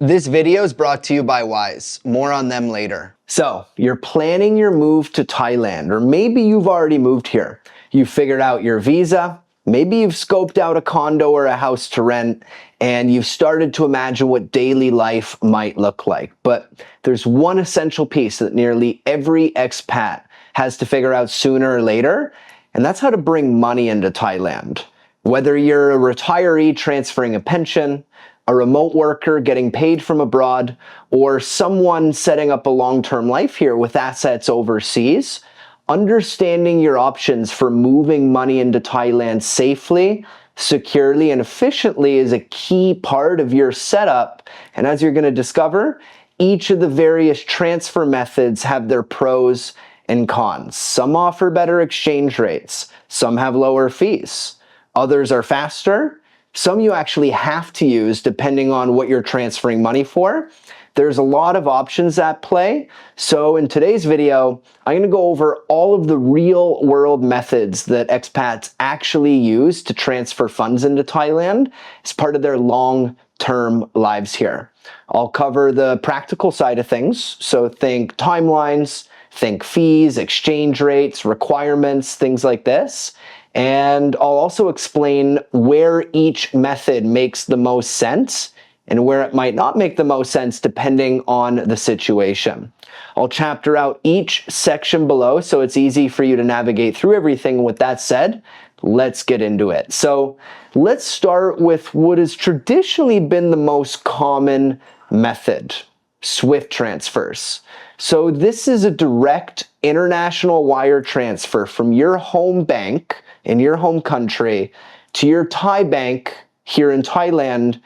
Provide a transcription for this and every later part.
This video is brought to you by Wise. More on them later. So, you're planning your move to Thailand, or maybe you've already moved here. You've figured out your visa, maybe you've scoped out a condo or a house to rent, and you've started to imagine what daily life might look like. But there's one essential piece that nearly every expat has to figure out sooner or later, and that's how to bring money into Thailand. Whether you're a retiree transferring a pension, a remote worker getting paid from abroad, or someone setting up a long-term life here with assets overseas, understanding your options for moving money into Thailand safely, securely, and efficiently is a key part of your setup. And as you're going to discover, each of the various transfer methods have their pros and cons. Some offer better exchange rates, some have lower fees, others are faster, some you actually have to use depending on what you're transferring money for. There's a lot of options at play. So in today's video, I'm going to go over all of the real world methods that expats actually use to transfer funds into Thailand as part of their long-term lives here. I'll cover the practical side of things. So think timelines, think fees, exchange rates, requirements, things like this. And I'll also explain where each method makes the most sense and where it might not make the most sense depending on the situation. I'll chapter out each section below so it's easy for you to navigate through everything. With that said, let's get into it. So let's start with what has traditionally been the most common method, SWIFT transfers. So this is a direct international wire transfer from your home bank in your home country to your Thai bank here in Thailand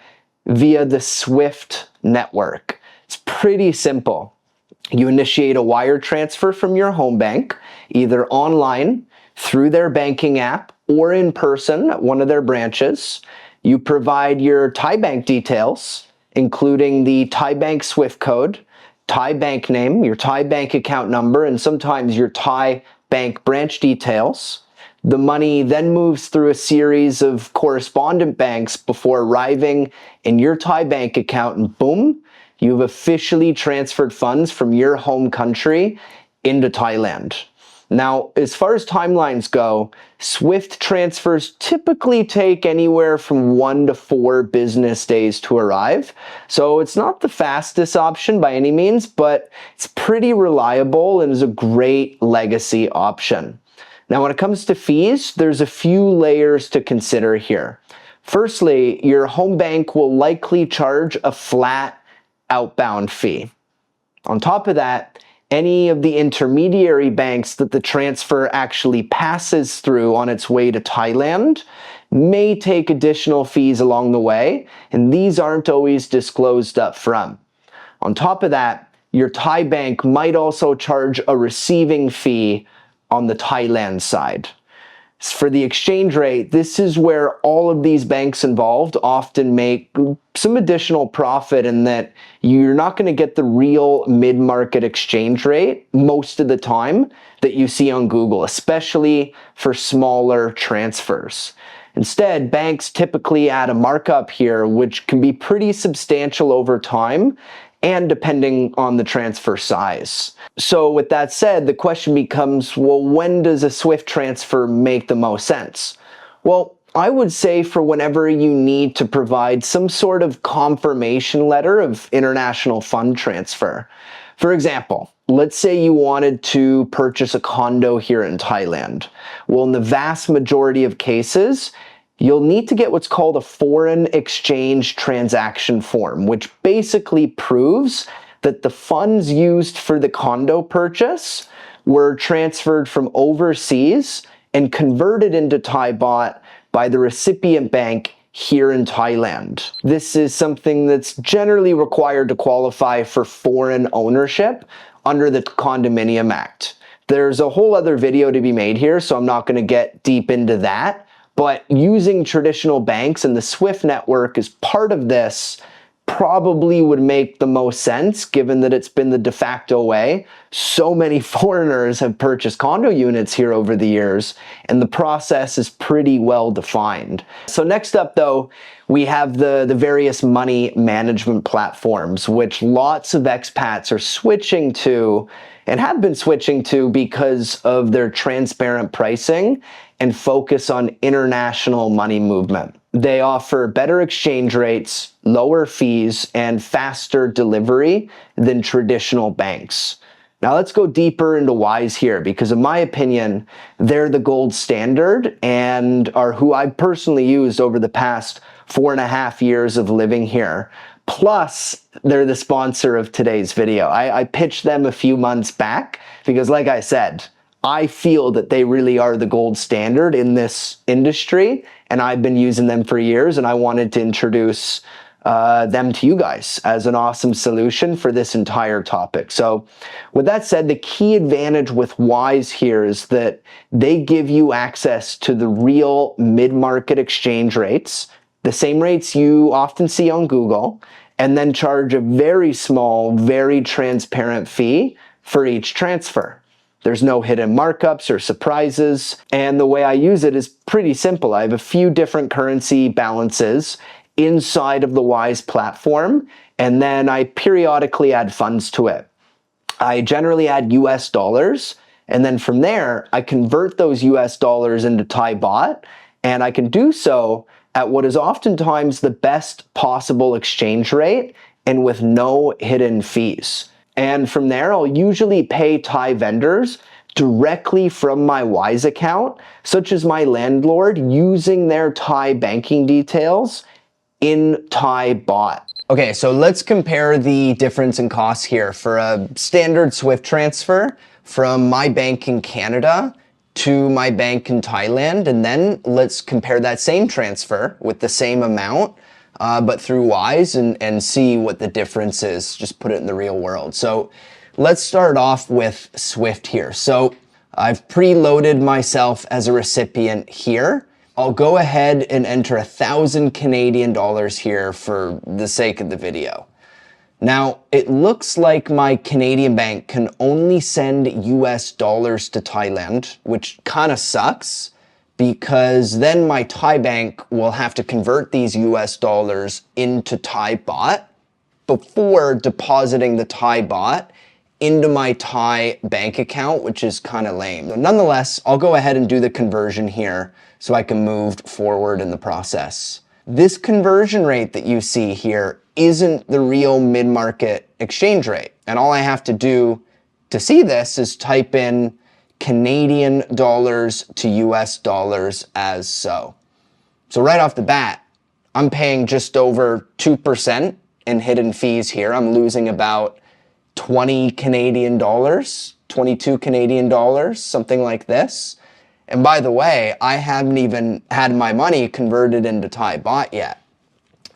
via the SWIFT network. It's pretty simple. You initiate a wire transfer from your home bank, either online, through their banking app, or in person at one of their branches. You provide your Thai bank details, including the Thai bank SWIFT code, Thai bank name, your Thai bank account number, and sometimes your Thai bank branch details. The money then moves through a series of correspondent banks before arriving in your Thai bank account, and boom, you've officially transferred funds from your home country into Thailand. Now, as far as timelines go, SWIFT transfers typically take anywhere from 1 to 4 business days to arrive. So it's not the fastest option by any means, but it's pretty reliable and is a great legacy option. Now, when it comes to fees, there's a few layers to consider here. Firstly, your home bank will likely charge a flat outbound fee. On top of that, any of the intermediary banks that the transfer actually passes through on its way to Thailand may take additional fees along the way, and these aren't always disclosed up front. On top of that, your Thai bank might also charge a receiving fee on the Thailand side. For the exchange rate, this is where all of these banks involved often make some additional profit in that you're not going to get the real mid-market exchange rate most of the time that you see on Google, especially for smaller transfers. Instead, banks typically add a markup here, which can be pretty substantial over time and depending on the transfer size. So with that said, the question becomes, well, when does a SWIFT transfer make the most sense? Well, I would say for whenever you need to provide some sort of confirmation letter of international fund transfer. For example, let's say you wanted to purchase a condo here in Thailand. Well, in the vast majority of cases, you'll need to get what's called a foreign exchange transaction form, which basically proves that the funds used for the condo purchase were transferred from overseas and converted into Thai baht by the recipient bank here in Thailand. This is something that's generally required to qualify for foreign ownership under the Condominium Act. There's a whole other video to be made here, so I'm not going to get deep into that. But using traditional banks and the SWIFT network as part of this probably would make the most sense given that it's been the de facto way. So many foreigners have purchased condo units here over the years, and the process is pretty well defined. So next up though, we have the various money management platforms, which lots of expats are switching to and have been switching to because of their transparent pricing and focus on international money movement. They offer better exchange rates, lower fees, and faster delivery than traditional banks. Now let's go deeper into Wise here, because in my opinion, they're the gold standard and are who I've personally used over the past 4.5 years of living here. Plus, they're the sponsor of today's video. I pitched them a few months back because, like I said, I feel that they really are the gold standard in this industry, and I've been using them for years, and I wanted to introduce them to you guys as an awesome solution for this entire topic. So with that said, the key advantage with Wise here is that they give you access to the real mid-market exchange rates, the same rates you often see on Google, and then charge a very small, very transparent fee for each transfer. There's no hidden markups or surprises, and the way I use it is pretty simple. I have a few different currency balances inside of the Wise platform, and then I periodically add funds to it. I generally add US dollars, and then from there, I convert those US dollars into Thai baht, and I can do so at what is oftentimes the best possible exchange rate and with no hidden fees. And from there, I'll usually pay Thai vendors directly from my Wise account, such as my landlord, using their Thai banking details in Thai baht. Okay, so let's compare the difference in costs here for a standard SWIFT transfer from my bank in Canada to my bank in Thailand, and then let's compare that same transfer with the same amount but through Wise and see what the difference is, just put it in the real world. So let's start off with SWIFT here. So I've preloaded myself as a recipient here. I'll go ahead and enter 1,000 Canadian dollars here for the sake of the video. Now, it looks like my Canadian bank can only send US dollars to Thailand, which kind of sucks, because then my Thai bank will have to convert these US dollars into Thai baht before depositing the Thai baht into my Thai bank account, which is kind of lame. But nonetheless, I'll go ahead and do the conversion here so I can move forward in the process. This conversion rate that you see here isn't the real mid-market exchange rate. And all I have to do to see this is type in Canadian dollars to US dollars as so. So right off the bat, I'm paying just over 2% in hidden fees here. I'm losing about 20 Canadian dollars, 22 Canadian dollars, something like this. And by the way, I haven't even had my money converted into Thai baht yet.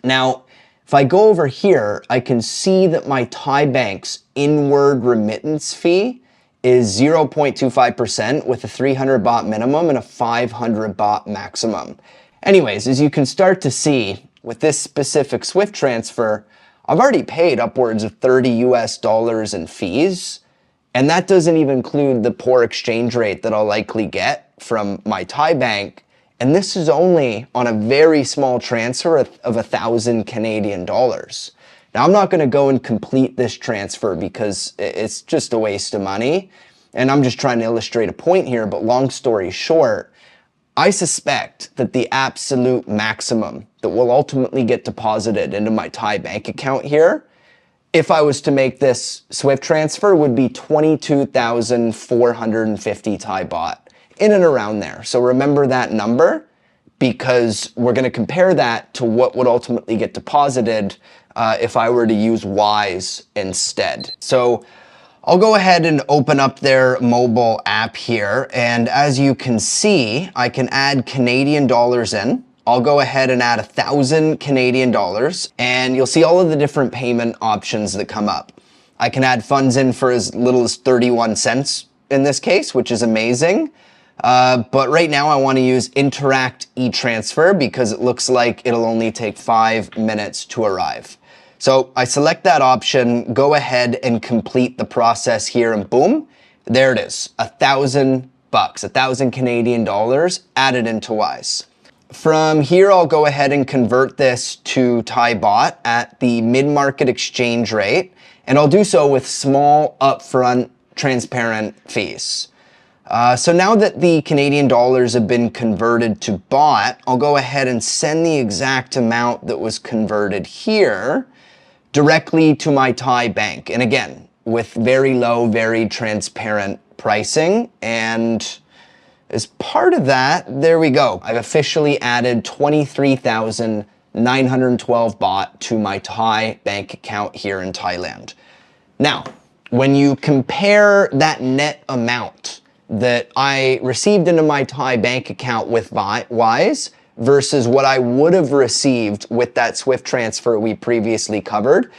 Now, if I go over here, I can see that my Thai bank's inward remittance fee is 0.25% with a 300 baht minimum and a 500 baht maximum. Anyways, as you can start to see, with this specific SWIFT transfer, I've already paid upwards of 30 US dollars in fees, and that doesn't even include the poor exchange rate that I'll likely get from my Thai bank, and this is only on a very small transfer of 1,000 Canadian dollars. Now, I'm not going to go and complete this transfer because it's just a waste of money, and I'm just trying to illustrate a point here, but long story short, I suspect that the absolute maximum that will ultimately get deposited into my Thai bank account here, if I was to make this SWIFT transfer, would be 22,450 Thai baht, in and around there. So remember that number, because we're going to compare that to what would ultimately get deposited if I were to use Wise instead. So I'll go ahead and open up their mobile app here, and as you can see, I can add Canadian dollars in. I'll go ahead and add 1,000 Canadian dollars, and you'll see all of the different payment options that come up. I can add funds in for as little as 31 cents in this case, which is amazing. But right now I want to use Interact e-transfer because it looks like it'll only take 5 minutes to arrive. So I select that option, go ahead and complete the process here, and boom, there it is, $1,000, 1,000 Canadian dollars added into Wise. From here, I'll go ahead and convert this to Thai baht at the mid-market exchange rate, and I'll do so with small, upfront, transparent fees. So now that the Canadian dollars have been converted to baht, I'll go ahead and send the exact amount that was converted here directly to my Thai bank. And again, with very low, very transparent pricing. And as part of that, there we go. I've officially added 23,912 baht to my Thai bank account here in Thailand. Now, when you compare that net amount that I received into my Thai bank account with Wise versus what I would have received with that Swift transfer we previously covered,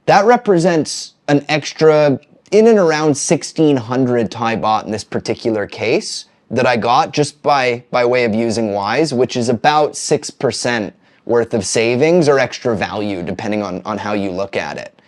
that represents an extra in and around 1,600 Thai baht in this particular case that I got just by way of using Wise, which is about 6% worth of savings or extra value, depending on how you look at it.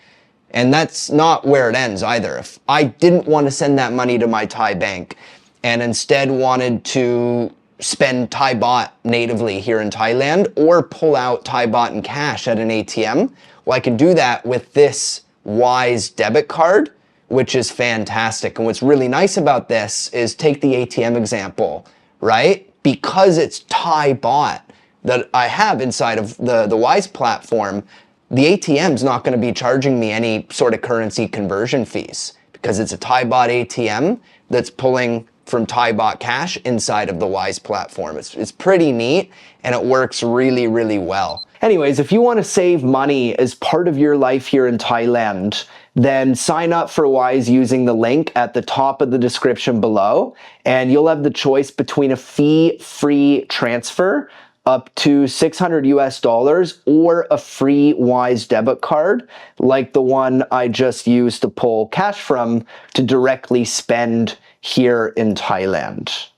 And that's not where it ends either. If I didn't want to send that money to my Thai bank and instead wanted to spend Thai baht natively here in Thailand or pull out Thai baht in cash at an ATM, well, I can do that with this Wise debit card, which is fantastic. And what's really nice about this is, take the ATM example, right? Because it's Thai baht that I have inside of the Wise platform, the ATM's not going to be charging me any sort of currency conversion fees because it's a Thai baht ATM that's pulling from Thai baht cash inside of the Wise platform. It's pretty neat, and it works really, really well. Anyways, if you want to save money as part of your life here in Thailand, then sign up for Wise using the link at the top of the description below, and you'll have the choice between a fee-free transfer up to $600 or a free Wise debit card like the one I just used to pull cash from to directly spend here in Thailand.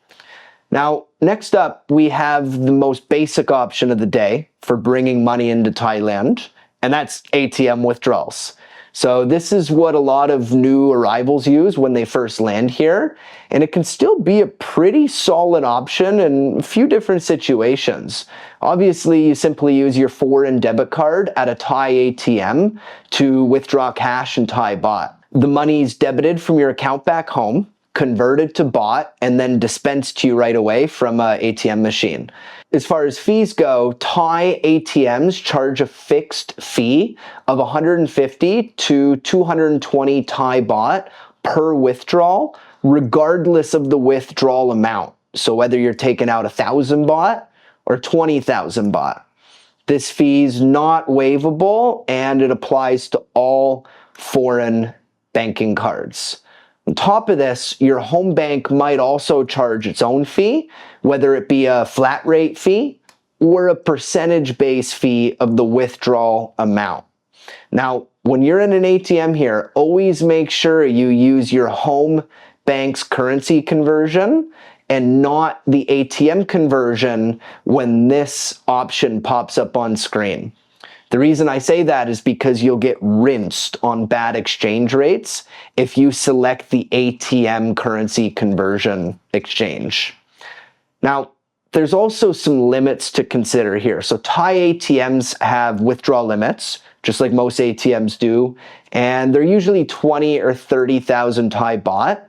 Now, next up, we have the most basic option of the day for bringing money into Thailand, and that's ATM withdrawals. So this is what a lot of new arrivals use when they first land here, and it can still be a pretty solid option in a few different situations. Obviously, you simply use your foreign debit card at a Thai ATM to withdraw cash in Thai baht. The money's debited from your account back home, converted to baht, and then dispensed to you right away from an ATM machine. As far as fees go, Thai ATMs charge a fixed fee of 150 to 220 Thai baht per withdrawal, regardless of the withdrawal amount. So whether you're taking out 1,000 baht or 20,000 baht. This fee is not waivable, and it applies to all foreign banking cards. On top of this, your home bank might also charge its own fee, whether it be a flat rate fee or a percentage-based fee of the withdrawal amount. Now, when you're in an ATM here, always make sure you use your home bank's currency conversion and not the ATM conversion when this option pops up on screen. The reason I say that is because you'll get rinsed on bad exchange rates if you select the ATM currency conversion exchange. Now, there's also some limits to consider here. So Thai ATMs have withdrawal limits, just like most ATMs do, and they're usually 20 or 30,000 Thai baht.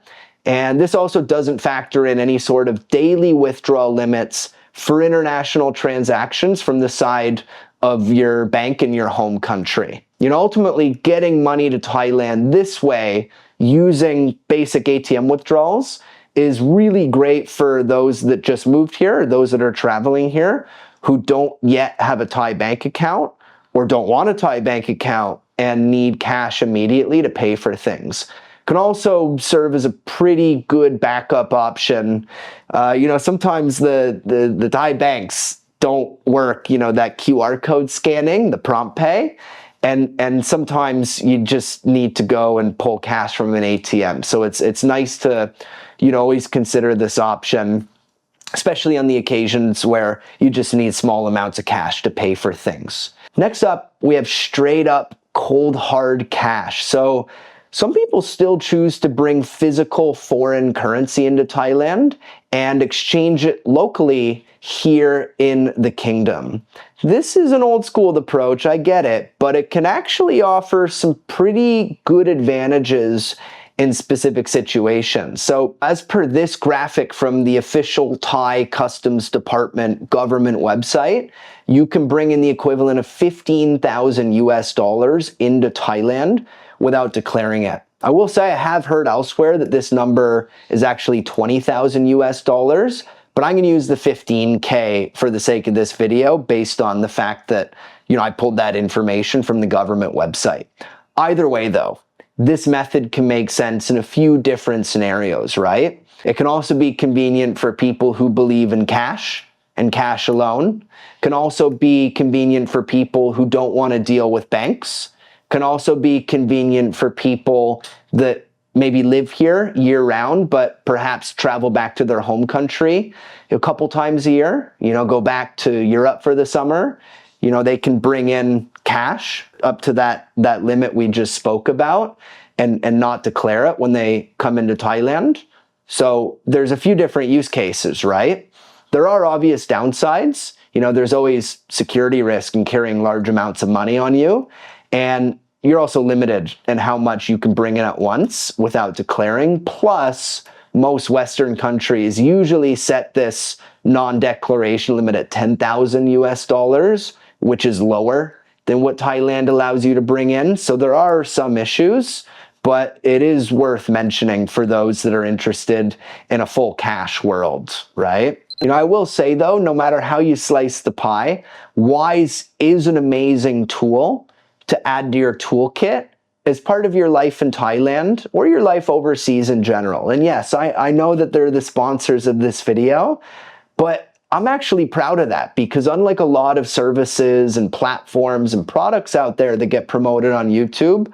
And this also doesn't factor in any sort of daily withdrawal limits for international transactions from the side of your bank in your home country. You know, ultimately getting money to Thailand this way using basic ATM withdrawals is really great for those that just moved here, or those that are traveling here who don't yet have a Thai bank account or don't want a Thai bank account and need cash immediately to pay for things. Can also serve as a pretty good backup option. You know, sometimes the Thai banks don't work, you know, that QR code scanning, the prompt pay, and sometimes you just need to go and pull cash from an ATM. So it's nice to, you know, always consider this option, especially on the occasions where you just need small amounts of cash to pay for things. Next up, we have straight up cold hard cash. So some people still choose to bring physical foreign currency into Thailand and exchange it locally here in the kingdom. This is an old school approach, I get it, but it can actually offer some pretty good advantages in specific situations. So as per this graphic from the official Thai Customs Department government website, you can bring in the equivalent of 15,000 US dollars into Thailand without declaring it. I will say I have heard elsewhere that this number is actually 20,000 US dollars, but I'm gonna use the 15K for the sake of this video based on the fact that, I pulled that information from the government website. Either way though, this method can make sense in a few different scenarios, right? It can also be convenient for people who believe in cash and cash alone. It can also be convenient for people who don't want to deal with banks. It can also be convenient for people that maybe live here year round, but perhaps travel back to their home country a couple times a year, go back to Europe for the summer. They can bring in cash up to that limit we just spoke about and not declare it when they come into Thailand. So there's a few different use cases, right? There are obvious downsides. There's always security risk in carrying large amounts of money on you. And you're also limited in how much you can bring in at once without declaring. Plus, most Western countries usually set this non-declaration limit at 10,000 US dollars, which is lower than what Thailand allows you to bring in. So there are some issues, but it is worth mentioning for those that are interested in a full cash world, right? I will say though, no matter how you slice the pie, Wise is an amazing tool to add to your toolkit as part of your life in Thailand or your life overseas in general. And yes, I know that they're the sponsors of this video, but I'm actually proud of that because unlike a lot of services and platforms and products out there that get promoted on YouTube,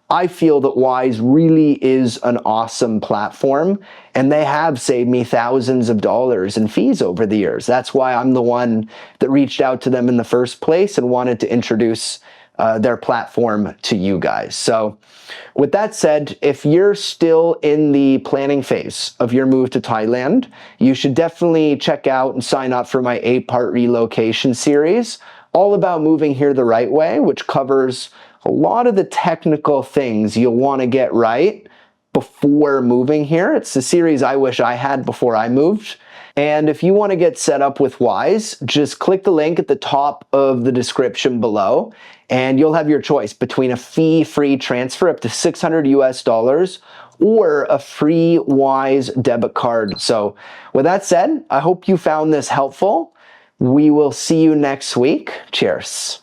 I feel that Wise really is an awesome platform and they have saved me thousands of dollars in fees over the years. That's why I'm the one that reached out to them in the first place and wanted to introduce their platform to you guys. So with that said, if you're still in the planning phase of your move to Thailand, you should definitely check out and sign up for my 8-part relocation series, all about moving here the right way, which covers a lot of the technical things you'll want to get right before moving here. It's the series I wish I had before I moved. And if you want to get set up with Wise, just click the link at the top of the description below, and you'll have your choice between a fee-free transfer up to 600 US dollars or a free Wise debit card. So with that said, I hope you found this helpful. We will see you next week. Cheers.